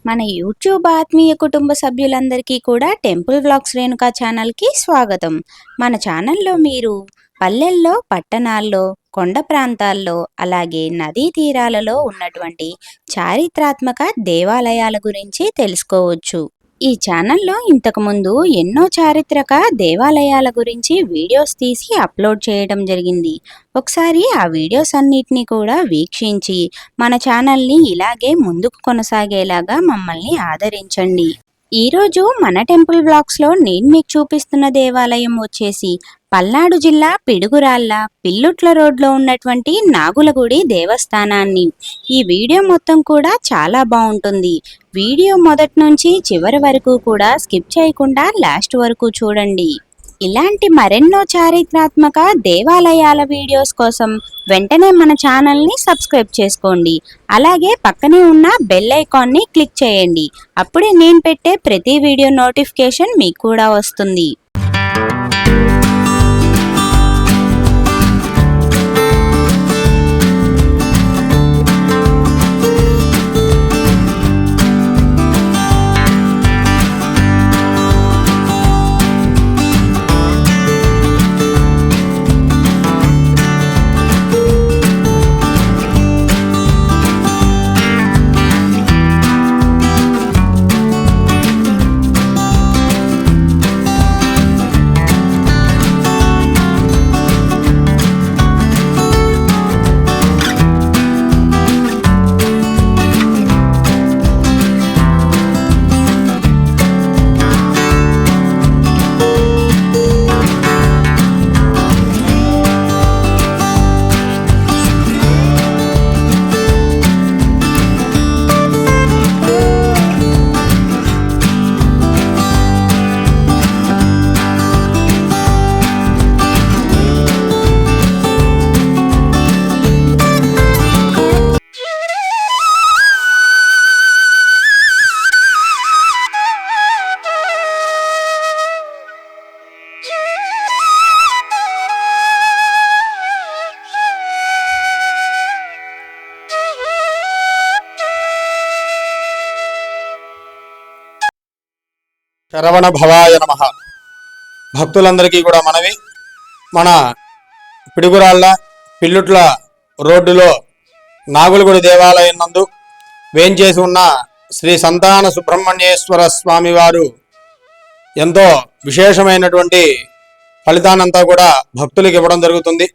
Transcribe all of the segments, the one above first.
మన యూట్యూబ్ ఆత్మీయ కుటుంబ సభ్యులందరికీ కూడా టెంపుల్ వ్లాగ్స్ రేణుకా ఛానల్కి స్వాగతం. మన ఛానల్లో మీరు పల్లెల్లో, పట్టణాల్లో, కొండ ప్రాంతాల్లో, అలాగే నదీ తీరాలలో ఉన్నటువంటి చారిత్రాత్మక దేవాలయాల గురించి తెలుసుకోవచ్చు. ఈ ఛానల్లో ఇంతకుముందు ఎన్నో చారిత్రక దేవాలయాల గురించి వీడియోస్ తీసి అప్లోడ్ చేయడం జరిగింది. ఒకసారి ఆ వీడియోస్ అన్నిటినీ కూడా వీక్షించి మన ఛానల్ని ఇలాగే ముందుకు కొనసాగేలాగా మమ్మల్ని ఆదరించండి. ఈరోజు మన టెంపుల్ బ్లాగ్స్లో నేను మీకు చూపిస్తున్న దేవాలయం వచ్చేసి పల్నాడు జిల్లా పిడుగురాళ్ళ పిల్లుట్ల రోడ్లో ఉన్నటువంటి నాగులగుడి దేవస్థానాన్ని. ఈ వీడియో మొత్తం కూడా చాలా బాగుంటుంది. వీడియో మొదటి నుంచి చివరి వరకు కూడా స్కిప్ చేయకుండా లాస్ట్ వరకు చూడండి. ఇలాంటి మరెన్నో చారిత్రాత్మక దేవాలయాల వీడియోస్ కోసం వెంటనే మన ఛానల్ని సబ్స్క్రైబ్ చేసుకోండి. అలాగే పక్కనే ఉన్న బెల్ ఐకాన్ని క్లిక్ చేయండి. అప్పుడే నేను పెట్టే ప్రతి వీడియో నోటిఫికేషన్ మీకు కూడా వస్తుంది. శరవణ భవాయ నమః. భక్తులందరికీ కూడా మనవి, మన పిడుగురాళ్ళ పిల్లుట్ల రోడ్డులో నాగులగుడి దేవాలయం నందు వేంచేసి ఉన్న శ్రీ సంతాన సుబ్రహ్మణ్యేశ్వర స్వామి వారు ఎంతో విశేషమైనటువంటి ఫలితాన్నంతా కూడా భక్తులకు ఇవ్వడం జరుగుతుంది.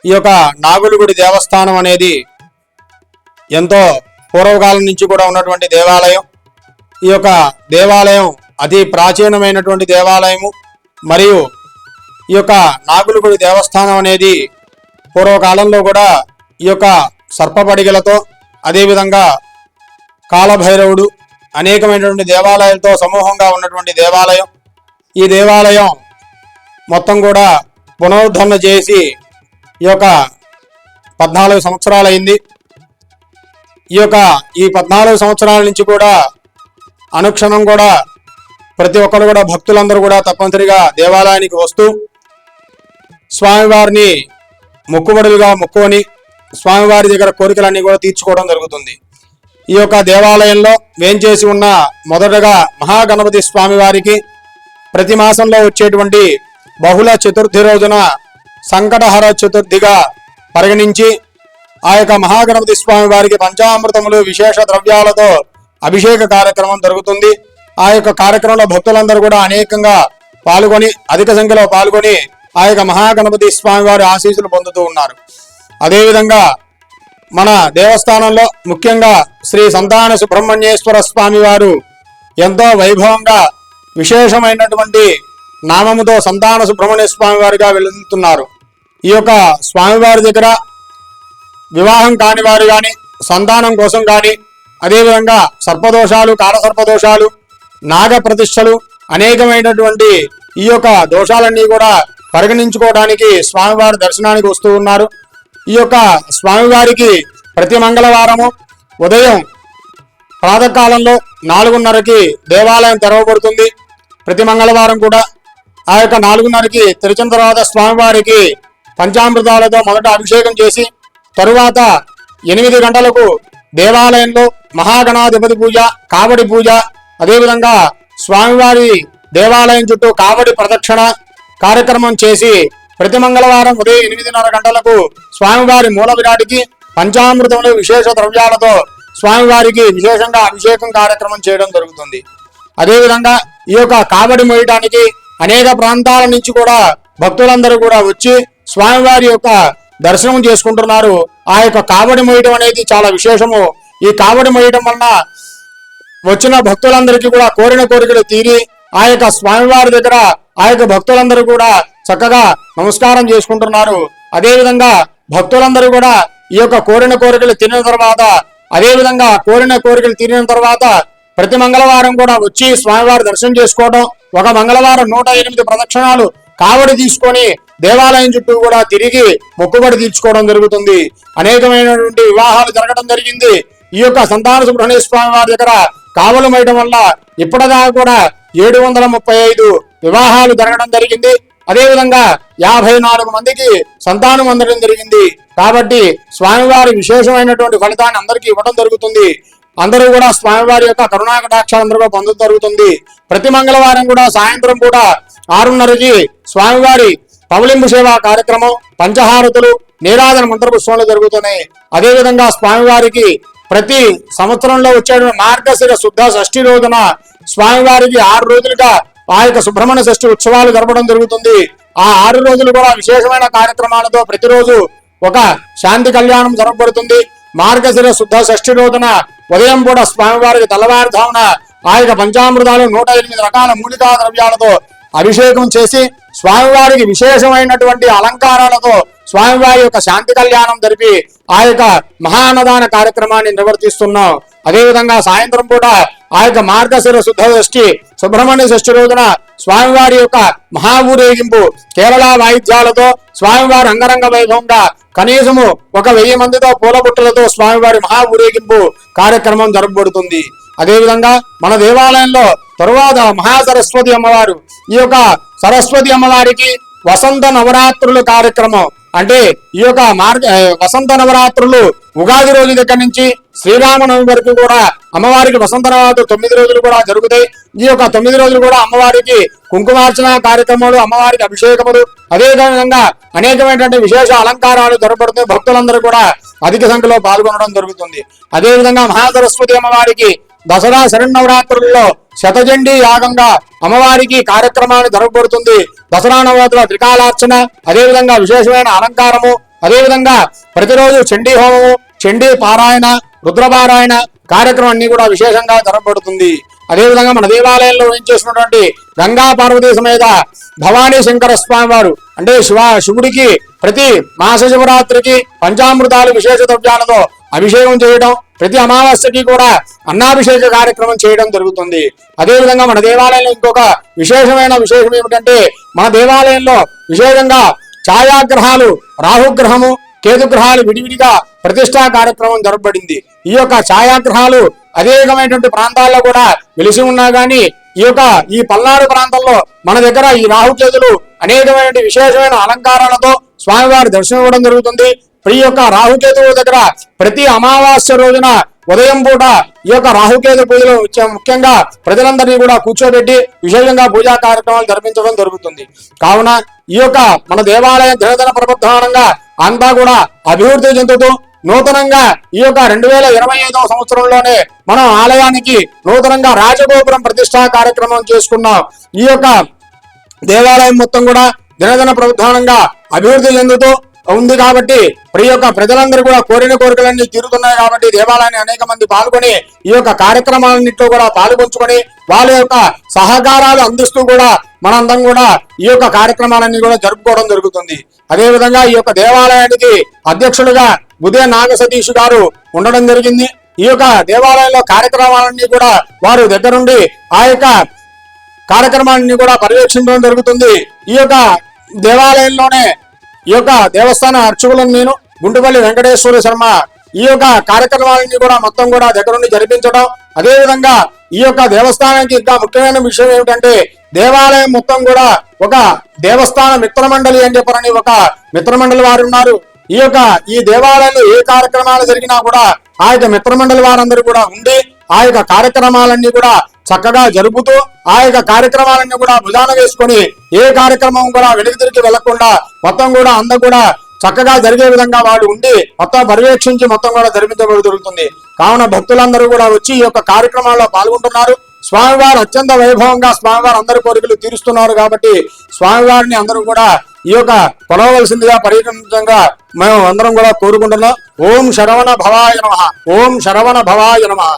ఈ యొక్క నాగులగుడి దేవస్థానం అనేది ఎంతో పూర్వకాలం నుంచి కూడా ఉన్నటువంటి దేవాలయం. ఈ యొక్క దేవాలయం అతి ప్రాచీనమైనటువంటి దేవాలయము. మరియు ఈ యొక్క నాగులగుడి దేవస్థానం అనేది పూర్వకాలంలో కూడా ఈ యొక్క సర్పపడిగలతో, అదేవిధంగా కాలభైరవుడు, అనేకమైనటువంటి దేవాలయాలతో సమూహంగా ఉన్నటువంటి దేవాలయం. ఈ దేవాలయం మొత్తం కూడా పునరుద్ధరణ చేసి ఈ యొక్క 14 సంవత్సరాలైంది. ఈ 14 సంవత్సరాల నుంచి కూడా అనుక్షణం కూడా ప్రతి ఒక్కరు కూడా భక్తులందరూ కూడా తప్పనిసరిగా దేవాలయానికి వస్తూ స్వామివారిని మొక్కుబడులుగా మొక్కుకొని స్వామివారి దగ్గర కోరికలన్నీ కూడా తీర్చుకోవడం జరుగుతుంది. ఈ యొక్క దేవాలయంలో వేంచేసి ఉన్న మొదటగా మహాగణపతి స్వామివారికి ప్రతి మాసంలో వచ్చేటువంటి బహుళ చతుర్థి రోజున సంకటహర చతుర్థిగా పరిగణించి ఆ యొక్క మహాగణపతి స్వామి వారికి పంచామృతములు విశేష ద్రవ్యాలతో అభిషేక కార్యక్రమం జరుగుతుంది. ఆ యొక్క కార్యక్రమంలో భక్తులందరూ కూడా అనేకంగా పాల్గొని, అధిక సంఖ్యలో పాల్గొని ఆ యొక్క మహాగణపతి స్వామి వారి ఆశీస్సులు పొందుతూ ఉన్నారు. అదేవిధంగా మన దేవస్థానంలో ముఖ్యంగా శ్రీ సంతాన సుబ్రహ్మణ్యేశ్వర స్వామి వారు ఎంతో వైభవంగా విశేషమైనటువంటి నామముతో సంతాన సుబ్రహ్మణ్య స్వామి వారిగా వెళుతున్నారు. ఈ యొక్క స్వామివారి దగ్గర వివాహం కాని వారు కానీ, సంతానం కోసం కానీ, అదేవిధంగా సర్పదోషాలు, కాలసర్పదోషాలు, నాగ ప్రతిష్టలు, అనేకమైనటువంటి ఈ యొక్క దోషాలన్నీ కూడా పరిగణించుకోవడానికి స్వామివారి దర్శనానికి వస్తూ ఉన్నారు. ఈ యొక్క స్వామివారికి ప్రతి మంగళవారము ఉదయం ప్రాతకాలంలో 4:30కి దేవాలయం తెరవబడుతుంది. ప్రతి మంగళవారం కూడా ఆ యొక్క 4:30కి తెరిచిన తర్వాత స్వామివారికి పంచామృతాలతో మొదట అభిషేకం చేసి తరువాత 8 గంటలకు దేవాలయంలో మహాగణాధిపతి పూజ, కావడి పూజ, అదేవిధంగా స్వామివారి దేవాలయం చుట్టూ కావడి ప్రదక్షిణ కార్యక్రమం చేసి ప్రతి మంగళవారం ఉదయం 8:30 గంటలకు స్వామివారి మూల విరాటికి పంచామృతములు విశేష ద్రవ్యాలతో స్వామివారికి విశేషంగా అభిషేకం కార్యక్రమం చేయడం జరుగుతుంది. అదేవిధంగా ఈ యొక్క కావడి మోయడానికి అనేక ప్రాంతాల నుంచి కూడా భక్తులందరూ కూడా వచ్చి స్వామివారి యొక్క దర్శనం చేసుకుంటున్నారు. ఆ యొక్క కావడి మోయడం అనేది చాలా విశేషము. ఈ కావడి మోయడం వలన వచ్చిన భక్తులందరికీ కూడా కోరిన కోరికలు తీరి ఆ యొక్క స్వామివారి దగ్గర ఆ యొక్క భక్తులందరూ కూడా చక్కగా నమస్కారం చేసుకుంటున్నారు. అదేవిధంగా భక్తులందరూ కూడా ఈ యొక్క కోరిన కోరికలు తీరిన తర్వాత అదేవిధంగా కోరిన కోరికలు తీరిన తర్వాత ప్రతి మంగళవారం కూడా వచ్చి స్వామివారి దర్శనం చేసుకోవడం, ఒక మంగళవారం 108 ప్రదక్షిణాలు కావడి తీసుకొని దేవాలయం చుట్టూ కూడా తిరిగి మొక్కుబడి తీర్చుకోవడం జరుగుతుంది. అనేకమైనటువంటి వివాహాలు జరగడం జరిగింది. ఈ యొక్క సంతాన సుబ్రహ్మణ్య స్వామి వారి దగ్గర కావలు మోయడం వల్ల ఇప్పటిదాకా కూడా 735 వివాహాలు జరగడం జరిగింది. అదేవిధంగా 54 మందికి సంతానం అందడం జరిగింది. కాబట్టి స్వామివారి విశేషమైనటువంటి ఫలితాన్ని అందరికీ ఇవ్వడం జరుగుతుంది. అందరూ కూడా స్వామివారి యొక్క కరుణా కటాక్షాలు అందరూ పొందడం జరుగుతుంది. ప్రతి మంగళవారం కూడా సాయంత్రం పూట 6:30కి స్వామివారి పవలింపు సేవా కార్యక్రమం, పంచహారతులు, నీరాజన మంత్రపుష్పంలో జరుగుతున్నాయి. అదేవిధంగా స్వామివారికి ప్రతి సంవత్సరంలో వచ్చే మార్గశిర శుద్ధ షష్ఠి రోజున స్వామివారికి 6 రోజులుగా ఆ యొక్క సుబ్రహ్మణ్య షష్ఠి ఉత్సవాలు జరపడం జరుగుతుంది. ఆ 6 రోజులు కూడా విశేషమైన కార్యక్రమాలతో ప్రతిరోజు ఒక శాంతి కళ్యాణం జరపబడుతుంది. మార్గశిర శుద్ధ షష్ఠి రోజున ఉదయం కూడా స్వామివారికి తెల్లవారుజామున ఆ యొక్క పంచామృతాలు 108 రకాల మూలికా ద్రవ్యాలతో అభిషేకం చేసి స్వామివారికి విశేషమైనటువంటి అలంకారాలతో స్వామివారి యొక్క శాంతి కళ్యాణం జరిపి ఆ యొక్క మహాన్నదాన కార్యక్రమాన్ని నిర్వర్తిస్తున్నాం. అదేవిధంగా సాయంత్రం పూట ఆ యొక్క మార్గశిర శుద్ధ షష్ఠి సుబ్రహ్మణ్య షష్ఠి రోజున స్వామివారి యొక్క మహా ఊరేగింపు కేరళ వాయిద్యాలతో స్వామివారి అంగరంగ వైభవంగా కనీసము 1000 మందితో పూలబుట్టలతో స్వామివారి మహా ఊరేగింపు కార్యక్రమం జరపబడుతుంది. అదేవిధంగా మన దేవాలయంలో తరువాత మహాసరస్వతి అమ్మవారు, ఈ యొక్క సరస్వతి అమ్మవారికి వసంత నవరాత్రుల కార్యక్రమం అంటే ఈ యొక్క వసంత నవరాత్రులు ఉగాది రోజు దగ్గర నుంచి శ్రీరామనవమి వరకు కూడా అమ్మవారికి వసంత నవరాత్రులు 9 రోజులు కూడా జరుగుతాయి. ఈ యొక్క 9 రోజులు కూడా అమ్మవారికి కుంకుమార్చన కార్యక్రమాలు, అమ్మవారికి అభిషేకములు, అదేవిధంగా అనేకమైనటువంటి విశేష అలంకారాలు జరపడుతాయి. భక్తులందరూ కూడా అధిక సంఖ్యలో పాల్గొనడం జరుగుతుంది. అదేవిధంగా మహాసరస్వతి అమ్మవారికి దసరా శరన్నవరాత్రుల్లో శతచండీ యాగంగా అమ్మవారికి కార్యక్రమాన్ని జరపబడుతుంది. దసరా నవరాత్రుల త్రికాలార్చన, అదేవిధంగా విశేషమైన అలంకారము, అదేవిధంగా ప్రతిరోజు చండీ హోమము, చండీ పారాయణ, రుద్రపారాయణ కార్యక్రమం అన్ని కూడా విశేషంగా జరపబడుతుంది. అదేవిధంగా మన దేవాలయంలో చేసినటువంటి గంగా పార్వతీ సమేత భవానీ శంకర స్వామి వారు అంటే శివుడికి ప్రతి మాస శివరాత్రికి పంచామృతాలు విశేష ద్రవ్యాలతో అభిషేకం చేయడం, ప్రతి అమావాస్యకి కూడా అన్నాభిషేక కార్యక్రమం చేయడం జరుగుతుంది. అదేవిధంగా మన దేవాలయంలో ఇంకొక విశేషం ఏమిటంటే మన దేవాలయంలో విశేషంగా ఛాయాగ్రహాలు, రాహుగ్రహము, కేతుగ్రహాలు విడివిడిగా ప్రతిష్టా కార్యక్రమం జరపబడింది. ఈ యొక్క ఛాయాగ్రహాలు అనేకమైనటువంటి ప్రాంతాల్లో కూడా వెలిసి ఉన్నా గానీ ఈ పల్నాడు ప్రాంతంలో మన దగ్గర ఈ రాహుకేతులు అనేకమైన విశేషమైన అలంకారాలతో స్వామివారి దర్శనం ఇవ్వడం జరుగుతుంది. ఈ యొక్క రాహుకేతువు దగ్గర ప్రతి అమావాస్య రోజున ఉదయం పూట ఈ యొక్క రాహుకేతు పూజలు ముఖ్యంగా ప్రజలందరినీ కూడా కూర్చోబెట్టి విశేషంగా పూజా కార్యక్రమాలు జరిపించడం జరుగుతుంది. కావున ఈ యొక్క మన దేవాలయం దినదిన ప్రబుద్ధమానంగా అంతా కూడా అభివృద్ధి చెందుతూ నూతనంగా ఈ యొక్క 2025వ సంవత్సరంలోనే మనం ఆలయానికి నూతనంగా రాజగోపురం ప్రతిష్టా కార్యక్రమం చేసుకున్నాం. ఈ యొక్క దేవాలయం మొత్తం కూడా దినదిన ప్రబుద్ధమానంగా అభివృద్ధి చెందుతూ ఉంది. కాబట్టి ప్రజలందరూ కూడా కోరిన కోరికలన్నీ తీరుతున్నాయి. కాబట్టి దేవాలయాన్ని అనేక మంది పాల్గొని ఈ యొక్క కార్యక్రమాలన్నింటిలో కూడా పాల్గొంచుకొని వాళ్ళ యొక్క సహకారాలు అందిస్తూ కూడా మనందరం కూడా ఈ యొక్క కార్యక్రమాలన్నీ కూడా జరుపుకోవడం జరుగుతుంది. అదేవిధంగా ఈ యొక్క దేవాలయానికి అధ్యక్షులుగా ఉదయ నాగ సతీష్ గారు ఉండడం జరిగింది. ఈ యొక్క దేవాలయంలో కార్యక్రమాలన్నీ కూడా వారు దగ్గరుండి ఆ యొక్క కార్యక్రమాలన్నీ కూడా పర్యవేక్షించడం జరుగుతుంది. ఈ యొక్క దేవాలయంలోనే ఈ యొక్క దేవస్థాన అర్చకులను నేను గుంటుపల్లి వెంకటేశ్వర శర్మ ఈ యొక్క కార్యక్రమాలన్నీ కూడా మొత్తం కూడా దగ్గరుండి జరిపించడం. అదేవిధంగా ఈ యొక్క దేవస్థానానికి ఇంకా ముఖ్యమైన విషయం ఏమిటంటే దేవాలయం మొత్తం కూడా ఒక దేవస్థాన మిత్రమండలి అని చెప్పారని ఒక మిత్రమండలి వారు ఉన్నారు. ఈ దేవాలయంలో ఏ కార్యక్రమాలు జరిగినా కూడా ఆ యొక్క మిత్రమండలి వారందరూ కూడా ఉండి ఆ యొక్క కార్యక్రమాలన్నీ కూడా చక్కగా జరుపుతూ ఆ యొక్క కార్యక్రమాలన్నీ కూడా భుజాన వేసుకొని ఏ కార్యక్రమం కూడా వెనుక తిరిగి వెళ్లకుండా మొత్తం కూడా అందరూ కూడా చక్కగా జరిగే విధంగా వాళ్ళు ఉండి మొత్తం పర్యవేక్షించి మొత్తం కూడా జరుగుతుంది. కావున భక్తులందరూ కూడా వచ్చి ఈ యొక్క కార్యక్రమాల్లో పాల్గొంటున్నారు. స్వామివారు అత్యంత వైభవంగా స్వామివారు అందరి కోరికలు తీరుస్తున్నారు కాబట్టి స్వామివారిని అందరూ కూడా ఈ యొక్క కొలవలసిందిగా పరిగణించగా మేము అందరం కూడా కోరుకుంటున్నాం. ఓం శరవణ భవాయ నమః. ఓం శరవణ భవాయ నమః.